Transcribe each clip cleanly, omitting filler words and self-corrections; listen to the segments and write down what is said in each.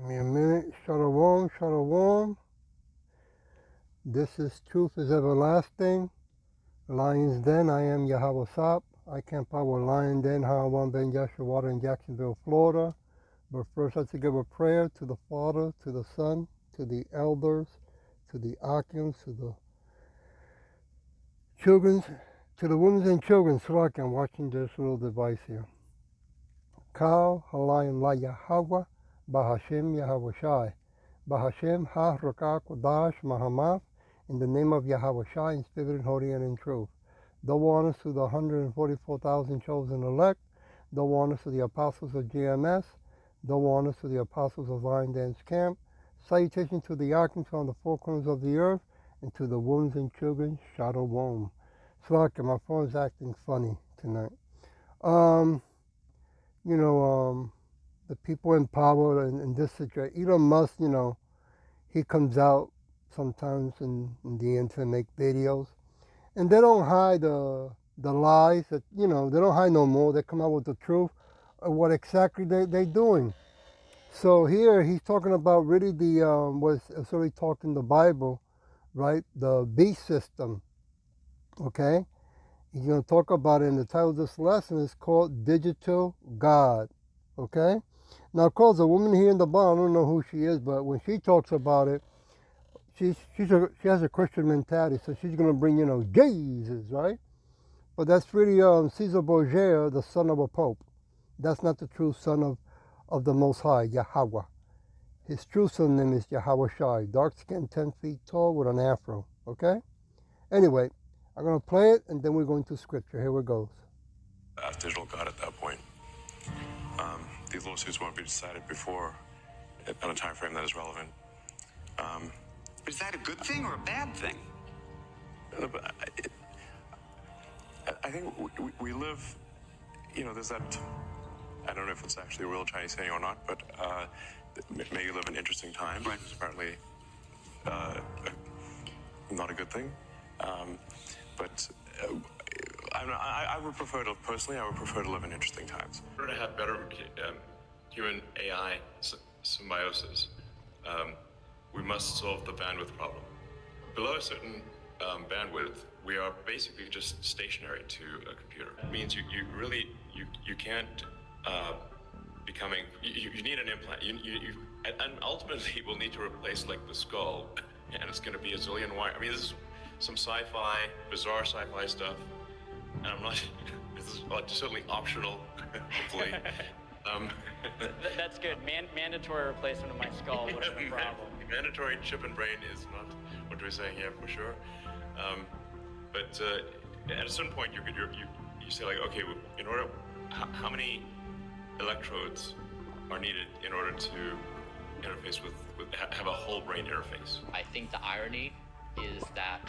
Give me a minute. Shalom, shalom. This is Truth is Everlasting. Lion's Den, I am Yahweh Sop. I camp out with Lion Den, Hawan Ben Yashua in Jacksonville, Florida. But first, I have to give a prayer to the Father, to the Son, to the elders, to the Akims, to the children, to the women and children. So like I'm watching this little device here. Kal Halayim La Yahweh, Bahashem Yahweh Shai. Bahashem Ha Rakak Dash Mahamaf, in the name of Yahweh Shai, in spirit and holy and in truth. Double honors to the 144,000 chosen elect. Double honors to the apostles of GMS. Double honors to the apostles of Lion Dance Camp. Salutation to the Arkansas on the four corners of the earth, and to the women and children, Shalom. Slaka, my phone's acting funny tonight. The people in power in this situation, Elon Musk, he comes out sometimes in the internet, make videos, and they don't hide the lies that, they don't hide no more. They come out with the truth of what exactly they're doing. So here he's talking about really it's already talked in the Bible, right? The beast system, okay? He's going to talk about it, and the title of this lesson is called Digital God, okay? Now, of course, the woman here in the bottom, I don't know who she is, but when she talks about it, she has a Christian mentality, so she's going to bring, Jesus, right? But that's really Caesar Borgia, the son of a pope. That's not the true son of the Most High, Yahweh. His true son name is Yahweh Shai, dark skin, 10 feet tall with an afro, okay? Anyway, I'm going to play it, and then we're going to scripture. Here it goes. Digital God at that point. These lawsuits won't be decided before on a time frame that is relevant. Is that a good thing or a bad thing? I think we live, there's that, I don't know if it's actually a real Chinese saying or not, but may you live in interesting times, right? It's apparently not a good thing. I would prefer to, personally, I would prefer to live in interesting times. In order to have better human AI symbiosis, we must solve the bandwidth problem. Below a certain bandwidth, we are basically just stationary to a computer. It means you can't you need an implant. And ultimately we'll need to replace like the skull, and it's going to be a zillion wire. I mean, this is some sci-fi, bizarre sci-fi stuff, and I'm not. This is certainly optional, hopefully. That's good. Mandatory replacement of my skull would have been a problem. Mandatory chip and brain is not what we're saying here for sure. But at a certain point, you say like, okay, in order, how many electrodes are needed in order to interface with have a whole brain interface? I think the irony is that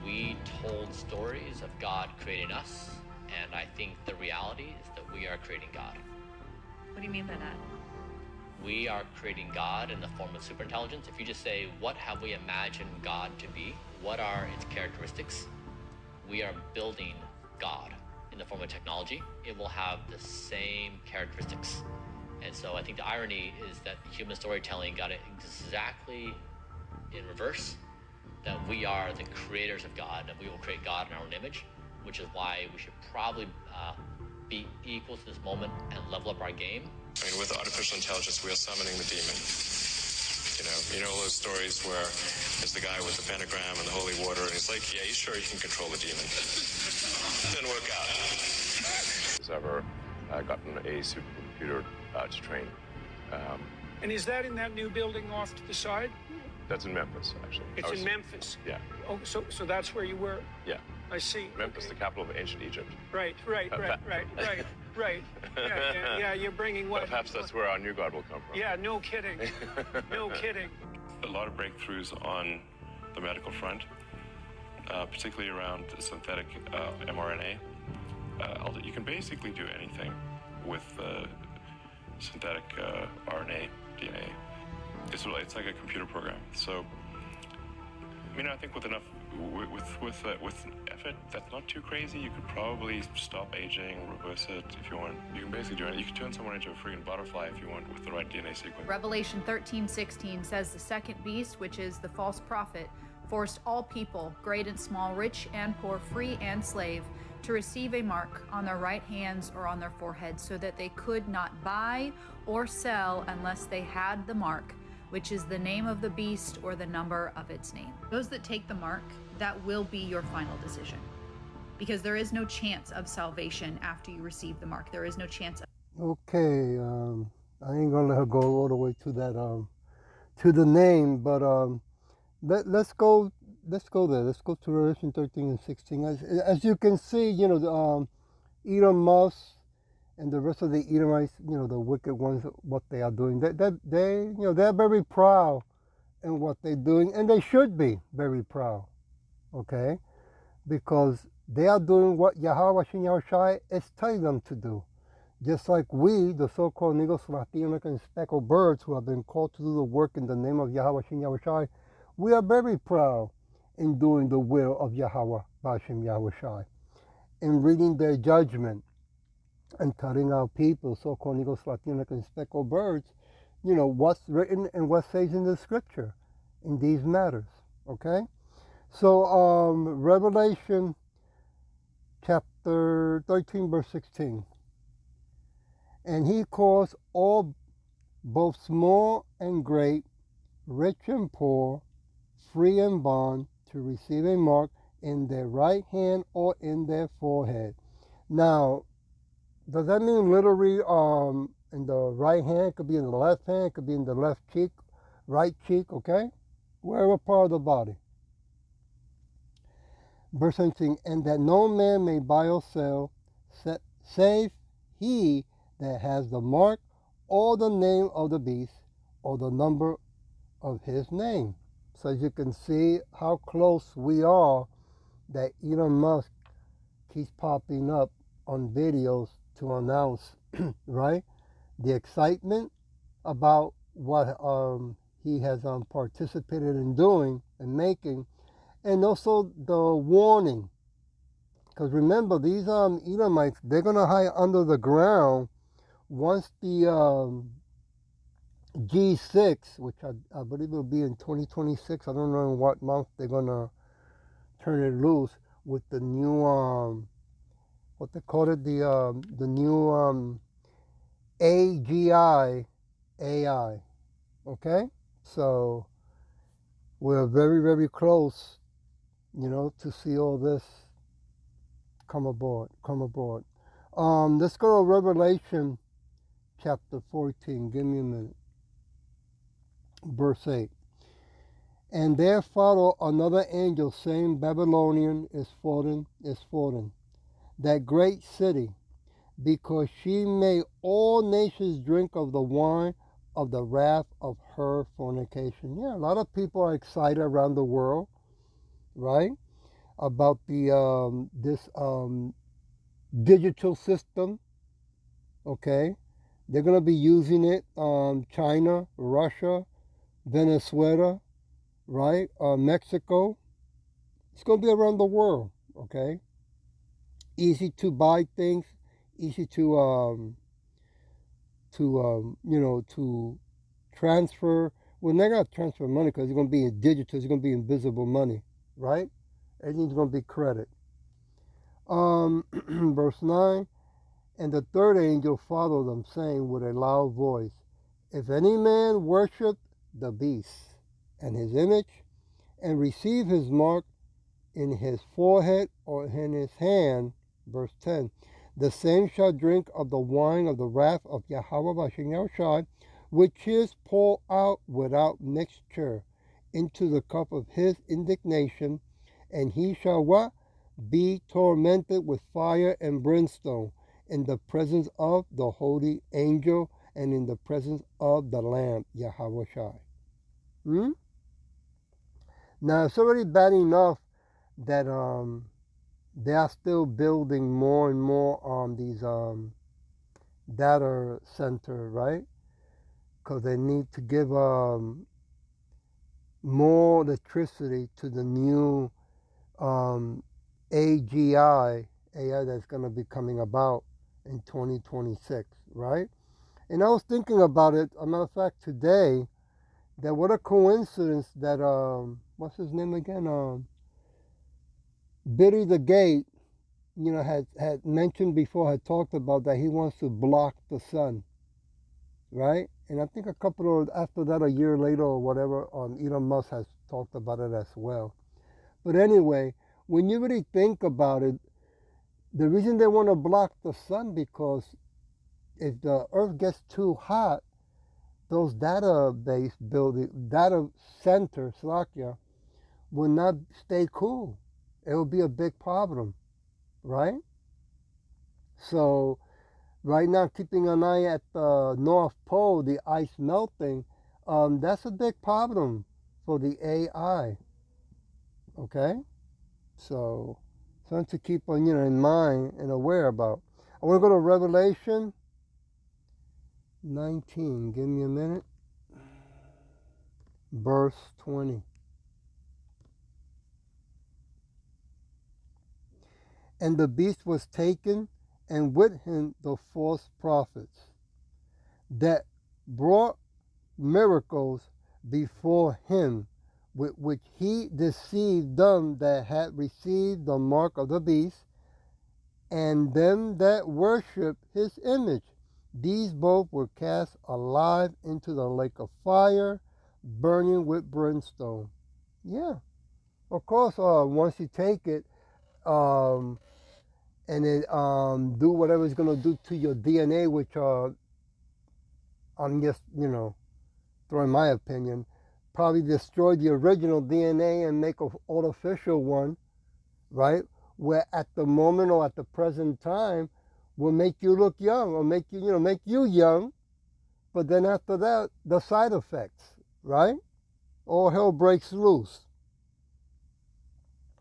we told stories of God creating us, and I think the reality is that we are creating God. What do you mean by that? We are creating God in the form of superintelligence. If you just say, what have we imagined God to be? What are its characteristics? We are building God in the form of technology. It will have the same characteristics. And so I think the irony is that human storytelling got it exactly in reverse, that we are the creators of God, and we will create God in our own image, which is why we should probably be equal to this moment and level up our game. I mean, with artificial intelligence, we are summoning the demon. You know all those stories where there's the guy with the pentagram and the holy water, and he's like, yeah, he's sure he can control the demon. Didn't work out. Has ever gotten a supercomputer to train. And is that in that new building off to the side? That's in Memphis, actually. It's in Memphis? Yeah. Oh, so that's where you were? Yeah. I see. Memphis, okay. The capital of ancient Egypt. Right. Yeah, you're bringing what? Perhaps that's where our new God will come from. Yeah, no kidding. No kidding. A lot of breakthroughs on the medical front, particularly around synthetic mRNA. You can basically do anything with synthetic RNA, DNA. It's like a computer program. So, I think with enough with effort that's not too crazy, you could probably stop aging, reverse it if you want. You can basically do it. You can turn someone into a freaking butterfly if you want with the right DNA sequence. Revelation 13:16 says the second beast, which is the false prophet, forced all people, great and small, rich and poor, free and slave, to receive a mark on their right hands or on their foreheads, so that they could not buy or sell unless they had the mark, which is the name of the beast or the number of its name. Those that take the mark, that will be your final decision, because there is no chance of salvation after you receive the mark. There is no chance of Okay, I ain't gonna let her go all the way to that to the name, but let's go there. Let's go to Revelation 13 and 16. As you can see, you know, Edom Musk and the rest of the Edomites, you know, the wicked ones, what they are doing. They you know, they're very proud in what they're doing, and they should be very proud, okay? Because they are doing what Yahweh Shai is telling them to do. Just like we, the so-called Negro, Latino, and speckled birds who have been called to do the work in the name of Yahweh Shai, we are very proud in doing the will of Yahweh Bashem Yahweh Shai, in reading their judgment and telling our people, so-called Negro, Latino, and speckled birds, you know, what's written and what says in the scripture in these matters, okay? So Revelation chapter 13, verse 16. And he caused all, both small and great, rich and poor, free and bond, to receive a mark in their right hand or in their forehead. Now, does that mean literally in the right hand? It could be in the left hand, it could be in the left cheek, right cheek, okay? Wherever part of the body. Verse 17, and that no man may buy or sell, save he that has the mark or the name of the beast or the number of his name. So as you can see how close we are, that Elon Musk keeps popping up on videos to announce, right, the excitement about what he has participated in doing and making, and also the warning. Because remember, these Edomites, they're going to hide under the ground once the G6, which I believe will be in 2026, I don't know in what month they're going to turn it loose with the new, what they call it, the new AGI AI, okay? So we're very, very close, you know, to see all this come aboard. Let's go to Revelation chapter 14. Give me a minute. Verse 8. And there followed another angel saying, Babylonian is fallen, that great city, because she made all nations drink of the wine of the wrath of her fornication. Yeah, a lot of people are excited around the world, right, about the this digital system, okay? They're going to be using it, China, Russia, Venezuela, right, Mexico. It's going to be around the world, okay? Easy to buy things, easy to you know, to transfer. Well, they're not transfer money because it's going to be in digital. It's going to be invisible money, right? Everything's going to be credit. Verse 9, and the third angel followed them, saying with a loud voice, if any man worship the beast and his image, and receive his mark in his forehead or in his hand, verse 10, the same shall drink of the wine of the wrath of Yahweh Bashem Yahushai, which is poured out without mixture into the cup of his indignation, and he shall what? Be tormented with fire and brimstone in the presence of the holy angel and in the presence of the Lamb, Yahweh Shai. Now, it's already bad enough that they are still building more and more on these data center, right? Because they need to give more electricity to the new AGI, AI that's going to be coming about in 2026, right? And I was thinking about it, a matter of fact, today, that what a coincidence that, what's his name again? Billy the Gate, had mentioned before, had talked about that he wants to block the sun, right? And I think a couple of, after that, a year later or whatever, Elon Musk has talked about it as well. But anyway, when you really think about it, the reason they want to block the sun, because if the earth gets too hot, those data center, Slovakia, will not stay cool. It will be a big problem, right? So right now, keeping an eye at the North Pole, the ice melting, that's a big problem for the AI. Okay, so something to keep on, in mind and aware about. I want to go to Revelation 19. Give me a minute. Verse 20. And the beast was taken, and with him the false prophets that brought miracles before him, with which he deceived them that had received the mark of the beast, and them that worship his image. These both were cast alive into the lake of fire, burning with brimstone. Yeah, of course. Once you take it, and it do whatever it's gonna do to your DNA, which I'm just throwing my opinion, probably destroy the original DNA and make an artificial one, right? Where at the moment or at the present time will make you look young or make you young, but then after that, the side effects, right? All hell breaks loose.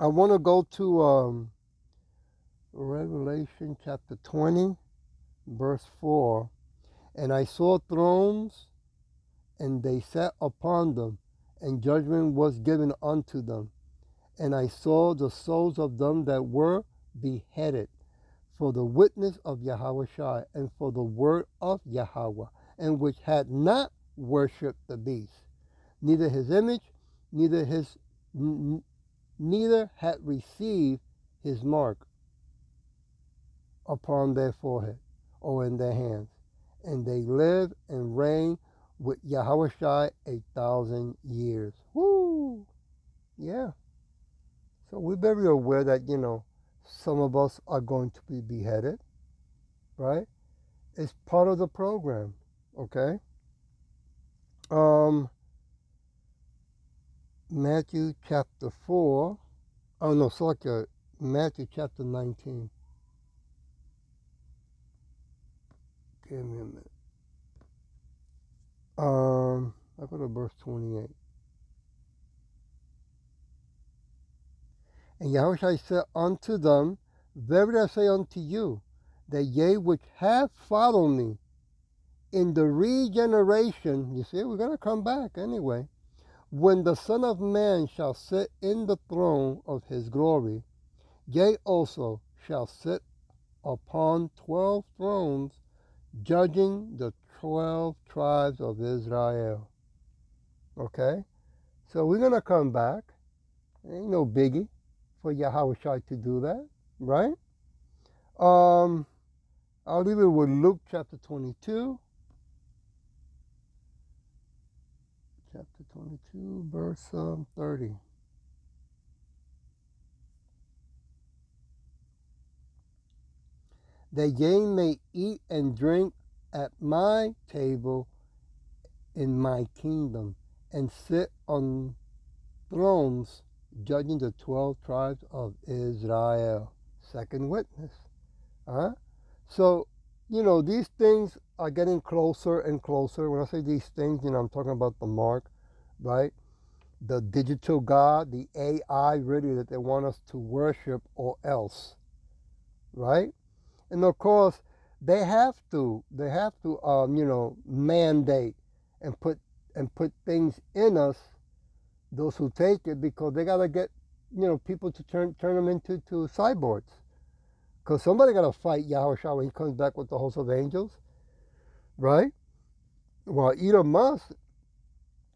I want to go to Revelation chapter 20, verse 4. And I saw thrones, and they sat upon them, and judgment was given unto them. And I saw the souls of them that were beheaded for the witness of Yahweh Shai, and for the word of Yahweh, and which had not worshipped the beast, neither his image, neither had received his mark upon their forehead or in their hands. And they live and reign with Yahweh Shai 1,000 years. Woo! Yeah. So we're very aware that, some of us are going to be beheaded, right? It's part of the program, okay? Matthew chapter 4. Oh, no, sorry, Matthew chapter 19. Give me a minute. I go to verse 28. And Yahushua said unto them, verily I say unto you, that ye which have followed me in the regeneration, you see, we're going to come back anyway, when the Son of Man shall sit in the throne of his glory, ye also shall sit upon 12 thrones, judging the 12 tribes of Israel. Okay? So we're going to come back. Ain't no biggie for Yahweh Shai to do that, right? I'll leave it with Luke chapter 22. Chapter 22, verse 30. That ye may eat and drink at my table in my kingdom, and sit on thrones, judging the 12 tribes of Israel. Second witness. So, these things are getting closer and closer. When I say these things, I'm talking about the mark, right? The digital God, the AI, really, that they want us to worship or else, right? And of course, they have to, mandate and put things in us, those who take it, because they got to get people to turn them into cyborgs. Because somebody got to fight Yahushua when he comes back with the host of angels, right? Well, Elon Musk,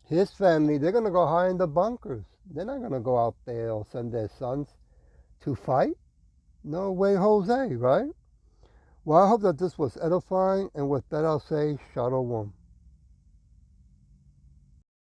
his family, they're going to go hide in the bunkers. They're not going to go out there or send their sons to fight. No way, Jose, right? Well, I hope that this was edifying, and with that I'll say, Shalom.